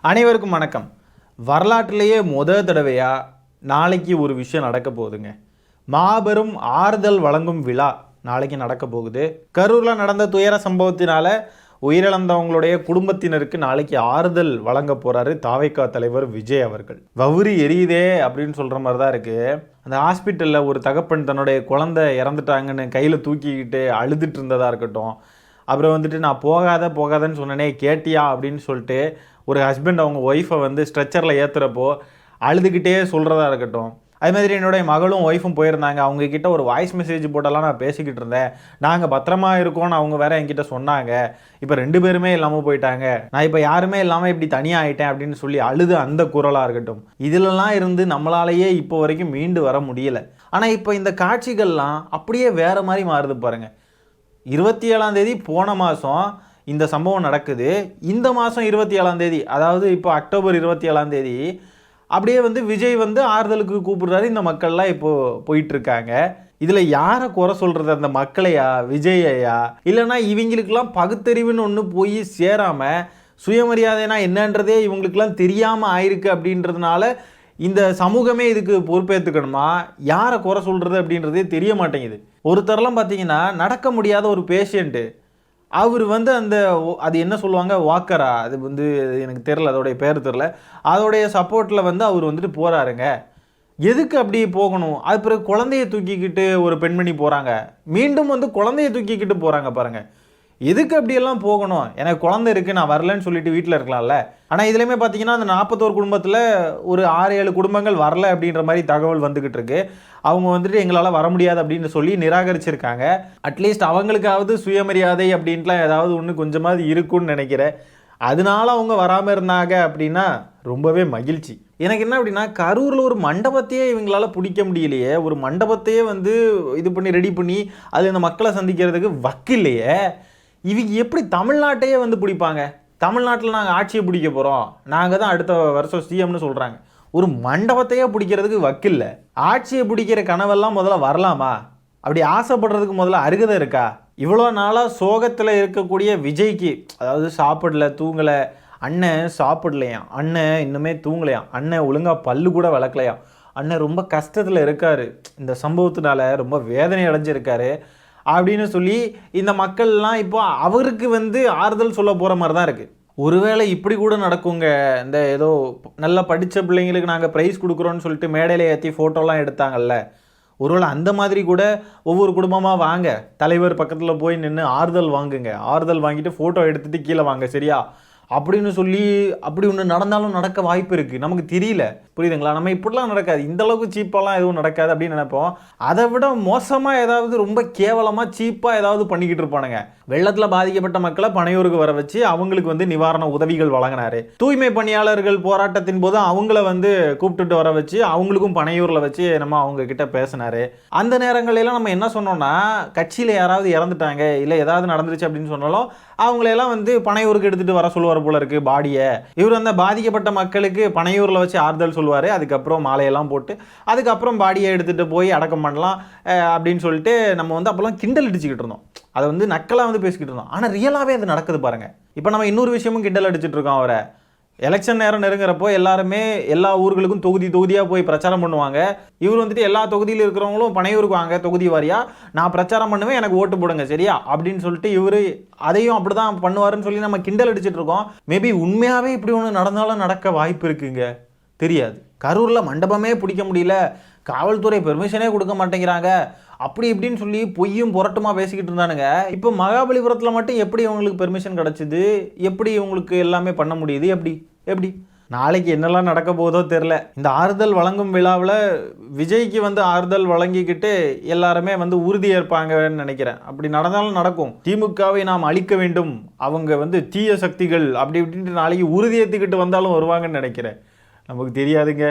அனைவருக்கும் வணக்கம். வரலாற்றிலேயே தடவையாக நாளைக்கு ஒரு விஷயம் நடக்க போகுதுங்க. மாபெரும் ஆறுதல் வழங்கும் விழா நாளைக்கு நடக்க போகுது. கரூரில் நடந்த துயர சம்பவத்தினால உயிரிழந்தவங்களுடைய குடும்பத்தினருக்கு நாளைக்கு ஆறுதல் வழங்க போகிறாரு தாவேகா தலைவர் விஜய் அவர்கள். வவுரி எரியுதே அப்படின்னு சொல்கிற மாதிரி தான் இருக்குது. அந்த ஹாஸ்பிட்டலில் ஒரு தகப்பன் தன்னுடைய குழந்தை இறந்துட்டாங்கன்னு கையில் தூக்கிக்கிட்டு அழுதுட்டு இருந்ததாக இருக்கட்டும். அப்புறம் நான் போகாதன்னு சொன்னனே கேட்டியா அப்படின்னு சொல்லிட்டு ஒரு ஹஸ்பண்ட் அவங்க ஒய்ஃபை ஸ்ட்ரெச்சரில் ஏற்றுறப்போ அழுதுகிட்டே சொல்கிறதா இருக்கட்டும். அது மாதிரி என்னுடைய மகளும் ஒய்ஃபும் போயிருந்தாங்க. அவங்கக்கிட்ட ஒரு வாய்ஸ் மெசேஜ் போட்டெல்லாம் நான் பேசிக்கிட்டு இருந்தேன். நாங்கள் பத்திரமா இருக்கோன்னு அவங்க வேற என்கிட்ட சொன்னாங்க. இப்போ 2 பேருமே இல்லாமல் போயிட்டாங்க. நான் இப்போ யாருமே இல்லாமல் இப்படி தனியாக ஆகிட்டேன் அப்படின்னு சொல்லி அழுது அந்த குரலாக இருக்கட்டும். இதிலெல்லாம் இருந்து நம்மளாலேயே இப்போ வரைக்கும் மீண்டு வர முடியலை. ஆனால் இப்போ இந்த காட்சிகள்லாம் அப்படியே வேறு மாதிரி மாறுது பாருங்கள். 27ஆம் தேதி போன மாதம் இந்த சம்பவம் நடக்குது. இந்த மாதம் 27ஆம் தேதி, அதாவது இப்போ அக்டோபர் 27ஆம் தேதி அப்படியே விஜய் ஆறுதலுக்கு கூப்பிடுறாரு. இந்த மக்கள்லாம் இப்போது போயிட்டுருக்காங்க. இதில் யாரை குறை சொல்கிறது? அந்த மக்களையா, விஜயையா? இல்லைனா இவங்களுக்கெல்லாம் பகுத்தறிவுன்னு ஒன்று போய் சேராமல் சுயமரியாதைனா என்னன்றதே இவங்களுக்கெல்லாம் தெரியாமல் ஆயிருக்கு அப்படின்றதுனால இந்த சமூகமே இதுக்கு பொறுப்பேற்றுக்கணுமா? யாரை குறை சொல்கிறது அப்படின்றதே தெரிய மாட்டேங்குது. ஒருத்தரெல்லாம் பார்த்தீங்கன்னா நடக்க முடியாத ஒரு பேஷண்ட்டு, அவர் அந்த அது என்ன சொல்லுவாங்க, வாக்கரா, அது எனக்கு தெரில, அதோடைய பேர் தெரில, அதோடைய சப்போர்ட்டில் அவர் போகிறாருங்க. எதுக்கு அப்படி போகணும்? அது பிறகு குழந்தைய தூக்கிக்கிட்டு ஒரு பெண்மணி போகிறாங்க. மீண்டும் குழந்தைய தூக்கிக்கிட்டு போகிறாங்க பாருங்கள். எதுக்கு அப்படியெல்லாம் போகணும்? எனக்கு குழந்தை இருக்குது, நான் வரலன்னு சொல்லிட்டு வீட்டில் இருக்கலாம்ல. ஆனால் இதுலேயுமே பார்த்தீங்கன்னா அந்த 41 குடும்பத்தில் ஒரு 6-7 குடும்பங்கள் வரல அப்படின்ற மாதிரி தகவல் வந்துக்கிட்டு இருக்கு. அவங்க எங்களால் வர முடியாது அப்படின்னு சொல்லி நிராகரிச்சிருக்காங்க. அட்லீஸ்ட் அவங்களுக்காவது சுயமரியாதை அப்படின்ட்டுலாம் ஏதாவது ஒன்று கொஞ்சமாவது இருக்குன்னு நினைக்கிறேன். அதனால அவங்க வராமல் இருந்தாங்க அப்படின்னா ரொம்பவே மகிழ்ச்சி. எனக்கு என்ன அப்படின்னா, கரூரில் ஒரு மண்டபத்தையே இவங்களால பிடிக்க முடியலையே. ஒரு மண்டபத்தையே இது பண்ணி ரெடி பண்ணி அது இந்த மக்களை சந்திக்கிறதுக்கு வக்கில்லையே. இவங்க எப்படி தமிழ்நாட்டையே பிடிப்பாங்க? தமிழ்நாட்டில் நாங்கள் ஆட்சியை பிடிக்க போகிறோம், நாங்கள் தான் அடுத்த வருஷம் சிஎம்னு சொல்கிறாங்க. ஒரு மண்டபத்தையே பிடிக்கிறதுக்கு வக்கில்லை. ஆட்சியை பிடிக்கிற கனவெல்லாம் முதல்ல வரலாமா? அப்படி ஆசைப்படுறதுக்கு முதல்ல அருகதை இருக்கா? இவ்வளோ நாளாக சோகத்தில் இருக்கக்கூடிய விஜய்க்கு, அதாவது சாப்பிடல, தூங்கலை, அண்ணன் சாப்பிடலையாம், அண்ணன் இன்னுமே தூங்கலையாம், அண்ணன் ஒழுங்காக பல்லு கூட வளர்க்கலையாம், அண்ணன் ரொம்ப கஷ்டத்தில் இருக்கார், இந்த சம்பவத்தினால ரொம்ப வேதனை அடைஞ்சிருக்காரு அப்படின்னு சொல்லி இந்த மக்கள்லாம் இப்போ அவருக்கு ஆறுதல் சொல்ல போகிற மாதிரி தான் இருக்குது. ஒருவேளை இப்படி கூட நடக்குங்க. இந்த ஏதோ நல்லா படித்த பிள்ளைங்களுக்கு நாங்கள் ப்ரைஸ் கொடுக்குறோன்னு சொல்லிட்டு மேடையில் ஏற்றி ஃபோட்டோலாம் எடுத்தாங்கல்ல, ஒருவேளை அந்த மாதிரி கூட ஒவ்வொரு குடும்பமாக வாங்க, தலைவர் பக்கத்தில் போய் நின்று ஆறுதல் வாங்குங்க, ஆறுதல் வாங்கிட்டு ஃபோட்டோ எடுத்துகிட்டு கீழே வாங்க, சரியா அப்படின்னு சொல்லி அப்படி ஒன்று நடந்தாலும் நடக்க வாய்ப்பு இருக்குது. நமக்கு தெரியல, புரியுதுங்களா? நம்ம இப்படிலாம் நடக்காது, இந்த அளவுக்கு சீப்பாலாம் எதுவும் நடக்காது அப்படின்னு நினைப்போம். அதை விட மோசமாக ஏதாவது ரொம்ப கேவலமாக சீப்பாக ஏதாவது பண்ணிக்கிட்டு இருப்பானுங்க. வெள்ளத்தில் பாதிக்கப்பட்ட மக்களை பனையூருக்கு வர வச்சு அவங்களுக்கு நிவாரண உதவிகள் வழங்கினாரு. தூய்மை பணியாளர்கள் போராட்டத்தின் போது அவங்கள கூப்பிட்டுட்டு வர வச்சு அவங்களுக்கும் பனையூரில் வச்சு நம்ம அவங்க கிட்ட பேசினாரு. அந்த நேரங்களெல்லாம் நம்ம என்ன சொன்னோம்னா, கட்சியில் யாராவது இறந்துட்டாங்க இல்லை ஏதாவது நடந்துருச்சு அப்படின்னு சொன்னாலும் அவங்களையெல்லாம் பனையூருக்கு எடுத்துகிட்டு வர சொல்லுவார் போல இருக்கு பாடியை. இவர் அந்த பாதிக்கப்பட்ட மக்களுக்கு பனையூரில் வச்சு ஆறுதல் சொல்லுவார். அதுக்கப்புறம் மாலையெல்லாம் போட்டு அதுக்கப்புறம் பாடியை எடுத்துகிட்டு போய் அடக்கம் பண்ணலாம் அப்படின்னு சொல்லிட்டு நம்ம அப்போல்லாம் கிண்டல் அடிச்சுக்கிட்டு இருந்தோம். அதை நக்கலாக பேசிக்கிட்டு இருந்தோம். ஆனால் ரியலாகவே அது நடக்குது பாருங்கள். இப்போ நம்ம இன்னொரு விஷயமும் கிண்டல் அடிச்சுட்டு இருக்கோம். அவரை எலெக்ஷன் நேரம் நெருங்குறப்போ எல்லாருமே எல்லா ஊர்களுக்கும் தொகுதியாக போய் பிரச்சாரம் பண்ணுவாங்க. இவர் எல்லா தொகுதியில் இருக்கிறவங்களும் பனையூருக்கு வாங்க, தொகுதி வாரியாக நான் பிரச்சாரம் பண்ணுவேன், எனக்கு ஓட்டு போடுங்க, சரியா அப்படின்னு சொல்லிட்டு இவர் அதையும் அப்படி தான் பண்ணுவாருன்னு சொல்லி நம்ம கிண்டல் அடிச்சுட்டு இருக்கோம். மேபி உண்மையாகவே இப்படி ஒன்று நடந்தாலும் நடக்க வாய்ப்பு இருக்குங்க, தெரியாது. கரூரில் மண்டபமே பிடிக்க முடியல, காவல்துறை பெர்மிஷனே கொடுக்க மாட்டேங்கிறாங்க, அப்படி இப்படின்னு சொல்லி பொய்யும் புரட்டுமா பேசிக்கிட்டு இருந்தானுங்க. இப்போ மகாபலிபுரத்தில் மட்டும் எப்படி இவங்களுக்கு பெர்மிஷன் கிடச்சிது? எப்படி இவங்களுக்கு எல்லாமே பண்ண முடியுது? எப்படி நாளைக்கு என்னெல்லாம் நடக்க போதோ தெரில. இந்த ஆறுதல் வழங்கும் விழாவில் விஜய்க்கு ஆறுதல் வழங்கிக்கிட்டு எல்லாருமே உறுதியேற்பாங்கன்னு நினைக்கிறேன். அப்படி நடந்தாலும் நடக்கும். திமுகவை நாம் அழிக்க வேண்டும், அவங்க தீய சக்திகள் அப்படி இப்படின்ட்டு நாளைக்கு உறுதியேற்றுக்கிட்டு வந்தாலும் வருவாங்கன்னு நினைக்கிறேன். நமக்கு தெரியாதுங்க,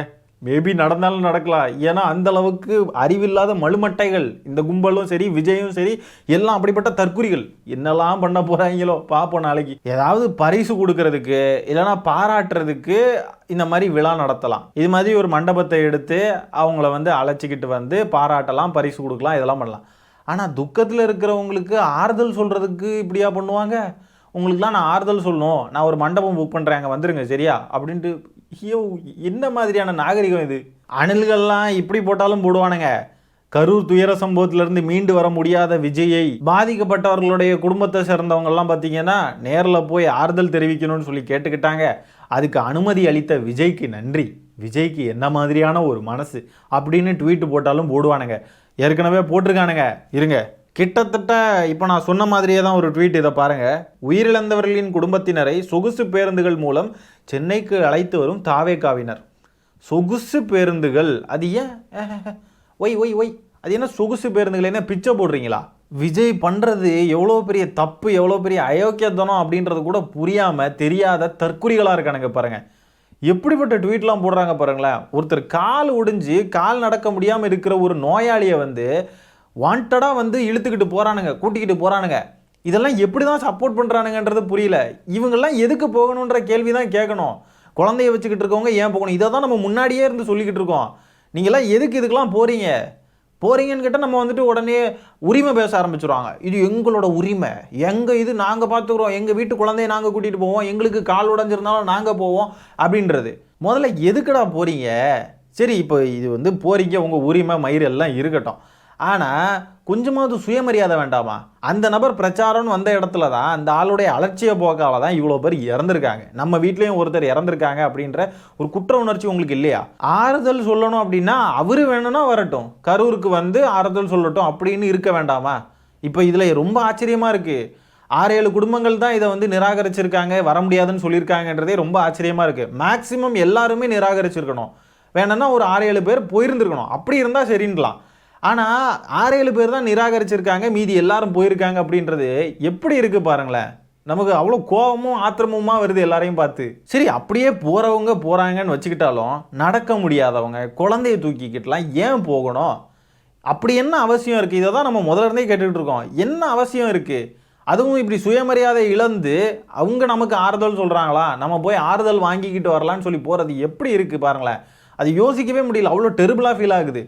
மேபி நடந்தாலும் நடக்கலாம். ஏன்னா அந்த அளவுக்கு அறிவில்லாத மழுமட்டைகள் இந்த கும்பலும் சரி, விஜயும் சரி, எல்லாம் அப்படிப்பட்ட தற்குறிகள். என்னெல்லாம் பண்ண போகிறாங்களோ பார்ப்போம். நாளைக்கு ஏதாவது பரிசு கொடுக்கறதுக்கு இல்லைனா பாராட்டுறதுக்கு இந்த மாதிரி விழா நடத்தலாம். இது மாதிரி ஒரு மண்டபத்தை எடுத்து அவங்கள அழைச்சிக்கிட்டு பாராட்டலாம், பரிசு கொடுக்கலாம், இதெல்லாம் பண்ணலாம். ஆனால் துக்கத்தில் இருக்கிறவங்களுக்கு ஆறுதல் சொல்கிறதுக்கு இப்படியா பண்ணுவாங்க? உங்களுக்குலாம் நான் ஆறுதல் சொல்லணும், நான் ஒரு மண்டபம் புக் பண்ணுறேன், அங்கே வந்துருங்க சரியா அப்படின்ட்டு. ஐயோ, என்ன மாதிரியான நாகரிகம் இது? அணில்கள்லாம் இப்படி போட்டாலும் போடுவானுங்க. கரூர் துயர சம்பவத்திலிருந்து மீண்டு வர முடியாத விஜயை பாதிக்கப்பட்டவர்களுடைய குடும்பத்தை சேர்ந்தவங்கெல்லாம் பார்த்தீங்கன்னா நேரில் போய் ஆறுதல் தெரிவிக்கணும்னு சொல்லி கேட்டுக்கிட்டாங்க. அதுக்கு அனுமதி அளித்த விஜய்க்கு நன்றி. விஜய்க்கு என்ன மாதிரியான ஒரு மனசு அப்படின்னு ட்வீட் போட்டாலும் போடுவானுங்க. ஏற்கனவே போட்டிருக்கானுங்க. இருங்க, கிட்டத்தட்ட இப்போ நான் சொன்ன மாதிரியே தான் ஒரு ட்வீட். இதை பாருங்கள். உயிரிழந்தவர்களின் குடும்பத்தினரை சொகுசு பேருந்துகள் மூலம் சென்னைக்கு அழைத்து வரும் தாவேகாவினர். சொகுசு பேருந்துகள், அது ஏன் ஒய் ஒய் ஒய் அது என்ன சொகுசு பேருந்துகள்? என்ன பிச்சை போடுறீங்களா? விஜய் பண்ணுறது எவ்வளோ பெரிய தப்பு, எவ்வளோ பெரிய அயோக்கியத்தனம் அப்படின்றது கூட புரியாமல் தெரியாத தற்குறிகளாக இருக்கானுங்க பாருங்கள். எப்படிப்பட்ட ட்வீட்லாம் போடுறாங்க பாருங்களேன். ஒருத்தர் கால் ஒடிஞ்சு கால் நடக்க முடியாமல் இருக்கிற ஒரு நோயாளியை வந்து வாண்டடாக வந்து இழுத்துக்கிட்டு போகிறானுங்க, கூட்டிக்கிட்டு போகிறானுங்க. இதெல்லாம் எப்படி தான் சப்போர்ட் பண்ணுறானுங்கன்றது புரியல. இவங்கெல்லாம் எதுக்கு போகணுன்ற கேள்வி தான் கேட்கணும். குழந்தைய வச்சுக்கிட்டு இருக்கவங்க ஏன் போகணும்? இதை தான் நம்ம முன்னாடியே இருந்து சொல்லிக்கிட்டு இருக்கோம். நீங்களாம் எதுக்கு இதுக்கெல்லாம் போகிறீங்கன்னு கேட்டால் நம்ம வந்துட்டு உடனே உரிமை பேச ஆரம்பிச்சுருவாங்க. இது எங்களோட உரிமை, எங்கள் இது நாங்கள் பார்த்துக்குறோம், எங்கள் வீட்டு குழந்தைய நாங்கள் கூட்டிகிட்டு போவோம், எங்களுக்கு கால் உடஞ்சிருந்தாலும் நாங்கள் போவோம் அப்படின்றது. முதல்ல எதுக்குடா போகிறீங்க? சரி, இப்போ இது வந்து போகிறீங்க, உங்கள் உரிமை மயிர் எல்லாம் இருக்கட்டும். ஆனால் கொஞ்சமாவது சுயமரியாதை வேண்டாமா? அந்த நபர் பிரச்சாரம்னு வந்த இடத்துல தான் அந்த ஆளுடைய அலட்சிய போக்கால தான் இவ்வளோ பேர் இறந்துருக்காங்க. நம்ம வீட்லேயும் ஒருத்தர் இறந்துருக்காங்க அப்படின்ற ஒரு குற்ற உணர்ச்சி உங்களுக்கு இல்லையா? ஆறுதல் சொல்லணும் அப்படின்னா அவர் வேணும்னா வரட்டும், கரூருக்கு வந்து ஆறுதல் சொல்லட்டும் அப்படின்னு இருக்க வேண்டாமா? இப்போ இதில் ரொம்ப ஆச்சரியமாக இருக்குது. 6-7 குடும்பங்கள் தான் இதை வந்து நிராகரிச்சிருக்காங்க, வர முடியாதுன்னு சொல்லியிருக்காங்கன்றதே ரொம்ப ஆச்சரியமாக இருக்குது. மேக்சிமம் எல்லாருமே நிராகரிச்சிருக்கணும். வேணும்னா ஒரு 6-7 பேர் போயிருந்துருக்கணும். அப்படி இருந்தால் சரின்லாம். ஆனால் 6-7 பேர் தான் நிராகரிச்சிருக்காங்க, மீதி எல்லாரும் போயிருக்காங்க அப்படின்றது எப்படி இருக்குது பாருங்களேன். நமக்கு அவ்வளோ கோபமும் ஆத்திரமுமா வருது எல்லாரையும் பார்த்து. சரி, அப்படியே போகிறவங்க போகிறாங்கன்னு வச்சுக்கிட்டாலும் நடக்க முடியாதவங்க குழந்தைய தூக்கிக்கிட்டலாம் ஏன் போகணும்? அப்படி என்ன அவசியம் இருக்குது? இதை தான் நம்ம முதல்ல இருந்தே கேட்டுக்கிட்டு இருக்கோம். என்ன அவசியம் இருக்குது? அதுவும் இப்படி சுயமரியாதை இழந்து அவங்க நமக்கு ஆறுதல் சொல்கிறாங்களா, நம்ம போய் ஆறுதல் வாங்கிக்கிட்டு வரலான்னு சொல்லி போகிறது எப்படி இருக்குது பாருங்களேன். அது யோசிக்கவே முடியல. அவ்வளோ டெரிபிளாக ஃபீல் ஆகுது.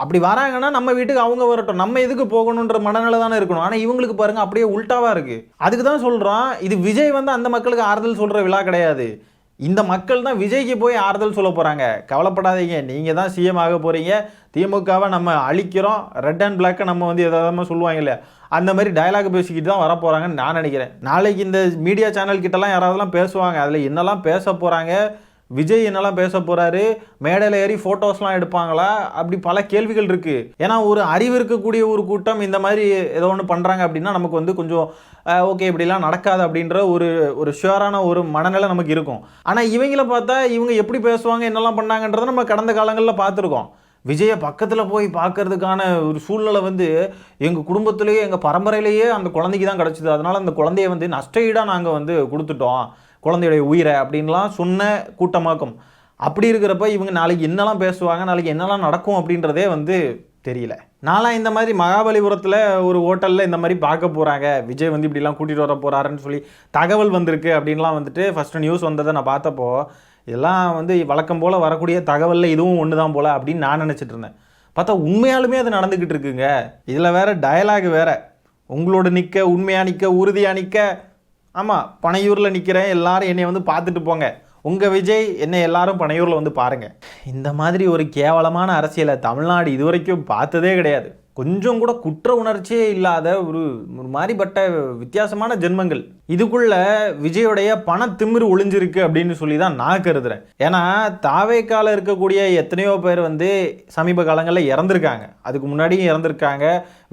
அப்படி வராங்கன்னா நம்ம வீட்டுக்கு அவங்க வரட்டும், நம்ம எதுக்கு போகணுன்ற மனநிலை தானே இருக்கணும். ஆனால் இவங்களுக்கு பாருங்கள் அப்படியே உல்ட்டாவாக இருக்குது. அதுக்கு தான் சொல்கிறோம், இது விஜய் வந்து அந்த மக்களுக்கு ஆறுதல் சொல்கிற விழா கிடையாது. இந்த மக்கள் தான் விஜய்க்கு போய் ஆறுதல் சொல்ல போகிறாங்க. கவலைப்படாதீங்க, நீங்கள் தான் சிஎம் ஆக போகிறீங்க, திமுகவை நம்ம அழிக்கிறோம், ரெட் அண்ட் பிளாக்கை நம்ம வந்து எதாவது சொல்லுவாங்க இல்லையா, அந்த மாதிரி டயலாக் பேசிக்கிட்டு தான் வர போகிறாங்கன்னு நான் நினைக்கிறேன். நாளைக்கு இந்த மீடியா சேனல் கிட்டலாம் யாராவதுலாம் பேசுவாங்க, அதில் என்னெல்லாம் பேச போகிறாங்க, விஜய் என்னெல்லாம் பேச போகிறாரு, மேடையில் ஏறி ஃபோட்டோஸ்லாம் எடுப்பாங்களா, அப்படி பல கேள்விகள் இருக்குது. ஏன்னா ஒரு அறிவு இருக்கக்கூடிய ஒரு கூட்டம் இந்த மாதிரி ஏதோ ஒன்று பண்ணுறாங்க அப்படின்னா நமக்கு வந்து கொஞ்சம் ஓகே இப்படிலாம் நடக்காது அப்படின்ற ஒரு ஷுவரான ஒரு மனநிலை நமக்கு இருக்கும். ஆனால் இவங்கள பார்த்தா இவங்க எப்படி பேசுவாங்க, என்னெல்லாம் பண்ணாங்கன்றதை நம்ம கடந்த காலங்களில் பார்த்துருக்கோம். விஜயை பக்கத்தில் போய் பார்க்கறதுக்கான ஒரு சூழ்நிலை வந்து எங்கள் குடும்பத்திலேயே எங்கள் பரம்பரையிலேயே அந்த குழந்தைக்கு தான் கிடச்சிது. அதனால் அந்த குழந்தைய வந்து நஷ்டஈடாக நாங்கள் வந்து கொடுத்துட்டோம், குழந்தையுடைய உயிரை அப்படின்லாம் சொன்ன கூட்டமாக்கும். அப்படி இருக்கிறப்ப இவங்க நாளைக்கு என்னெல்லாம் பேசுவாங்க, நாளைக்கு என்னெல்லாம் நடக்கும் அப்படின்றதே வந்து தெரியல. நான்லாம் இந்த மாதிரி மகாபலிபுரத்தில் ஒரு ஹோட்டலில் இந்த மாதிரி பார்க்க போகிறாங்க, விஜய் வந்து இப்படிலாம் கூட்டிகிட்டு வர போகிறாருன்னு சொல்லி தகவல் வந்திருக்கு அப்படின்லாம் வந்துட்டு ஃபஸ்ட்டு நியூஸ் வந்ததை நான் பார்த்தப்போ இதெல்லாம் வந்து வழக்கம் போல் வரக்கூடிய தகவலில் இதுவும் ஒன்று தான் போல் அப்படின்னு நான் நினச்சிட்டு இருந்தேன். பார்த்தா உண்மையாலுமே அது நடந்துக்கிட்டு இருக்குங்க. இதில் வேறு டயலாக் வேறு, உங்களோட நிற்க, உண்மையாக நிற்க, உறுதியாக நிற்க. ஆமாம், பனையூரில் நிற்கிறேன், எல்லாரும் என்னை வந்து பார்த்துட்டு போங்க, உங்கள் விஜய் என்னை எல்லாரும் பனையூரில் வந்து பாருங்கள். இந்த மாதிரி ஒரு கேவலமான அரசியலை தமிழ்நாடு இதுவரைக்கும் பார்த்ததே கிடையாது. கொஞ்சம் கூட குற்ற உணர்ச்சியே இல்லாத ஒரு மாதிரிப்பட்ட வித்தியாசமான ஜென்மங்கள். இதுக்குள்ள விஜயோடைய பண திமிரு ஒளிஞ்சிருக்கு அப்படின்னு சொல்லி தான் நான் கருதுறேன். ஏன்னா தாவேக்கால இருக்கக்கூடிய எத்தனையோ பேர் வந்து சமீப காலங்களில் இறந்துருக்காங்க, அதுக்கு முன்னாடியும் இறந்துருக்காங்க,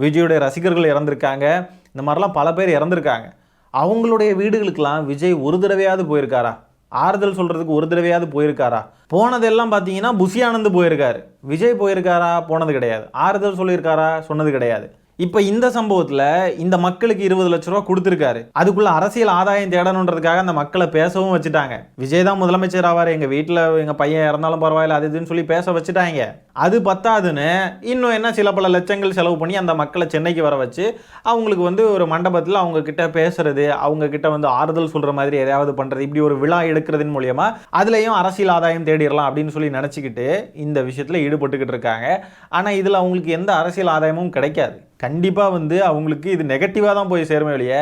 விஜயோடைய ரசிகர்கள் இறந்துருக்காங்க, இந்த மாதிரிலாம் பல பேர் இறந்துருக்காங்க. அவங்களுடைய வீடுகளுக்கெல்லாம் விஜய் ஒரு தடவையாவது போயிருக்காரா? ஆறுதல் சொல்கிறதுக்கு ஒரு தடவையாவது போயிருக்காரா? போனதெல்லாம் பார்த்தீங்கன்னா புஷி ஆனந்த் போயிருக்காரு. விஜய் போயிருக்காரா? போனது கிடையாது. ஆறுதல் சொல்லியிருக்காரா? சொன்னது கிடையாது. இப்போ இந்த சம்பவத்தில் இந்த மக்களுக்கு 20 லட்ச ரூபா கொடுத்துருக்காரு. அதுக்குள்ள அரசியல் ஆதாயம் தேடணுன்றதுக்காக அந்த மக்களை பேசவும் வச்சுட்டாங்க. விஜய் தான் முதலமைச்சர் ஆவார், எங்கள் வீட்டில் எங்கள் பையன் இறந்தாலும் பரவாயில்ல அது இதுன்னு சொல்லி பேச வச்சுட்டாங்க. அது பத்தாதுன்னு இன்னும் என்ன சில பல லட்சங்கள் செலவு பண்ணி அந்த மக்களை சென்னைக்கு வர வச்சு அவங்களுக்கு வந்து ஒரு மண்டபத்தில் அவங்க கிட்ட பேசுறது, அவங்க கிட்ட வந்து ஆறுதல் சொல்கிற மாதிரி எதையாவது பண்ணுறது, இப்படி ஒரு விழா எடுக்கிறதின் மூலயமா அதுலேயும் அரசியல் ஆதாயம் தேடிடலாம் அப்படின்னு சொல்லி நினச்சிக்கிட்டு இந்த விஷயத்தில் ஈடுபட்டுக்கிட்டு இருக்காங்க. ஆனால் இதில் அவங்களுக்கு எந்த அரசியல் ஆதாயமும் கிடைக்காது. கண்டிப்பாக வந்து அவங்களுக்கு இது நெகட்டிவாக தான் போய் சேருமே வெளியே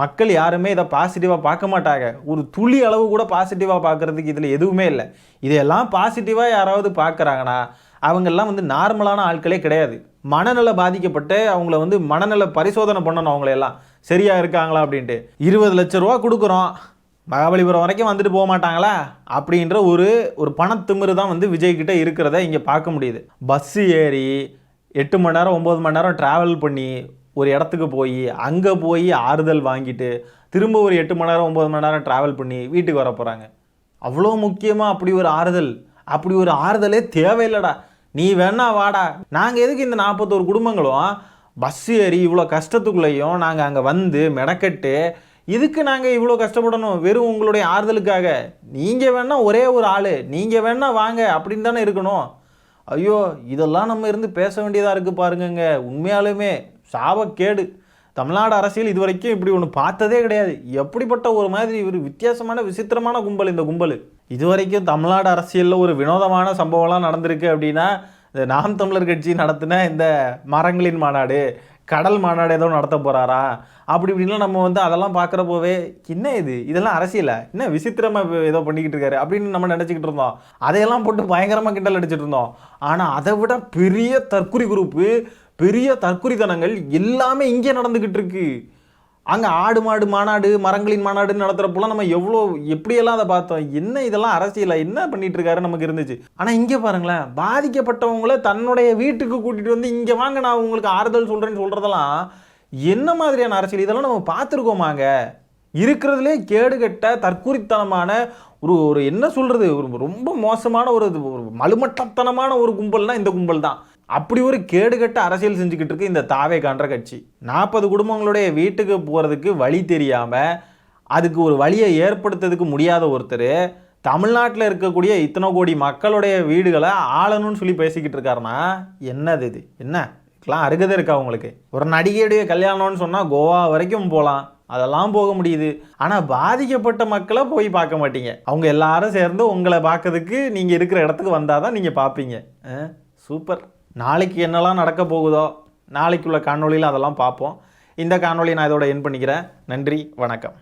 மக்கள் யாருமே இதை பாசிட்டிவாக பார்க்க மாட்டாங்க. ஒரு துளி அளவு கூட பாசிட்டிவாக பார்க்குறதுக்கு இதில் எதுவுமே இல்லை. இதையெல்லாம் பாசிட்டிவாக யாராவது பார்க்குறாங்கன்னா அவங்கெல்லாம் வந்து நார்மலான ஆட்களே கிடையாது. மனநல பாதிக்கப்பட்டு அவங்கள வந்து மனநல பரிசோதனை பண்ணணும். அவங்களையெல்லாம் சரியாக இருக்காங்களா அப்படின்ட்டு. 20 லட்ச ரூபா கொடுக்குறோம், மகாபலிபுரம் வரைக்கும் வந்துட்டு போக மாட்டாங்களா அப்படின்ற ஒரு பணத்திமிரு தான் வந்து விஜய்கிட்ட இருக்கிறத இங்கே பார்க்க முடியுது. பஸ்ஸு ஏறி 8 மணி நேரம் 9 மணி நேரம் ட்ராவல் பண்ணி ஒரு இடத்துக்கு போய் அங்கே போய் ஆறுதல் வாங்கிட்டு திரும்ப ஒரு 8 மணி நேரம் 9 மணி நேரம் ட்ராவல் பண்ணி வீட்டுக்கு வர போகிறாங்க. அவ்வளோ முக்கியமாக அப்படி ஒரு ஆறுதலே தேவையில்லடா. நீ வேணா வாடா, நாங்கள் எதுக்கு இந்த 41 குடும்பங்களும் பஸ் ஏறி இவ்வளோ கஷ்டத்துக்குள்ளேயும் நாங்கள் அங்கே வந்து மெனக்கட்டு இதுக்கு நாங்கள் இவ்வளோ கஷ்டப்படணும் வெறும் உங்களுடைய ஆறுதலுக்காக? நீங்கள் வேணா ஒரே ஒரு ஆள், நீங்கள் வேணா வாங்க அப்படின்னு தானே இருக்கணும். ஐயோ, இதெல்லாம் நம்ம இருந்து பேச வேண்டியதாக இருக்குது பாருங்கங்க. உண்மையாலுமே சாபக்கேடு. தமிழ்நாடு அரசியல் இது வரைக்கும் இப்படி ஒன்று பார்த்ததே கிடையாது. எப்படிப்பட்ட ஒரு மாதிரி ஒரு வித்தியாசமான விசித்திரமான கும்பல் இந்த கும்பல். இது வரைக்கும் தமிழ்நாடு அரசியலில் ஒரு வினோதமான சம்பவம்லாம் நடந்திருக்கு அப்படின்னா இந்த நாம் தமிழர் கட்சி நடத்தின இந்த மரங்களின் மாநாடு, கடல் மாநாடு ஏதோ நடத்த போகிறாரா அப்படி இப்படின்லாம் நம்ம வந்து அதெல்லாம் பார்க்குறப்போவே என்ன இதெல்லாம் அரசியலை என்ன விசித்திரமாக ஏதோ பண்ணிக்கிட்டு இருக்காரு அப்படின்னு நம்ம நினச்சிக்கிட்டு இருந்தோம். அதையெல்லாம் போட்டு பயங்கரமாக கிண்டல் அடிச்சுட்டு இருந்தோம். ஆனால் அதை விட பெரிய தற்குறி குரூப்பு, பெரிய தற்குறித்தனங்கள் எல்லாமே இங்கே நடந்துக்கிட்டு இருக்கு. அங்கே ஆடு மாடு மாநாடு, மரங்களின் மாநாடுன்னு நடத்துகிறப்போலாம் நம்ம எப்படியெல்லாம் அதை பார்த்தோம். என்ன இதெல்லாம் அரசியலை என்ன பண்ணிட்டு இருக்காரு நமக்கு இருந்துச்சு. ஆனால் இங்கே பாருங்களேன், பாதிக்கப்பட்டவங்கள தன்னுடைய வீட்டுக்கு கூட்டிகிட்டு வந்து இங்கே வாங்க நான் உங்களுக்கு ஆறுதல் சொல்கிறேன்னு சொல்கிறதெல்லாம் என்ன மாதிரியான அரசியல்? இதெல்லாம் நம்ம பார்த்துருக்கோமாங்க? இருக்கிறதுலே கேடுகட்ட தற்குறித்தனமான ஒரு என்ன சொல்கிறது, ஒரு ரொம்ப மோசமான ஒரு மலுமட்டத்தனமான ஒரு கும்பல்னால் இந்த கும்பல் தான். அப்படி ஒரு கேடுகட்ட அரசியல் செஞ்சுக்கிட்டு இருக்கு இந்த தாவேகான்ற கட்சி. 40 குடும்பங்களுடைய வீட்டுக்கு போகிறதுக்கு வழி தெரியாமல் அதுக்கு ஒரு வழியை ஏற்படுத்துறதுக்கு முடியாத ஒருத்தர் தமிழ்நாட்டில் இருக்கக்கூடிய இத்தனை கோடி மக்களுடைய வீடுகளை ஆளணும்னு சொல்லி பேசிக்கிட்டு இருக்காருன்னா என்னது இது? என்ன இதெல்லாம் அருகதை இருக்கா உங்களுக்கு? ஒரு நடிகையுடைய கல்யாணம்னு சொன்னால் கோவா வரைக்கும் போகலாம், அதெல்லாம் போக முடியுது. ஆனால் பாதிக்கப்பட்ட மக்களை போய் பார்க்க மாட்டீங்க. அவங்க எல்லாரும் சேர்ந்து உங்களை பார்க்கறதுக்கு நீங்கள் இருக்கிற இடத்துக்கு வந்தால் தான் நீங்கள் பார்ப்பீங்க. சூப்பர். நாளைக்கு என்னெல்லாம் நடக்க போகுதோ நாளைக்குள்ள காணொலியில் அதெல்லாம் பார்ப்போம். இந்த காணொலியை நான் இதோட என் பண்ணிக்கிறேன். நன்றி, வணக்கம்.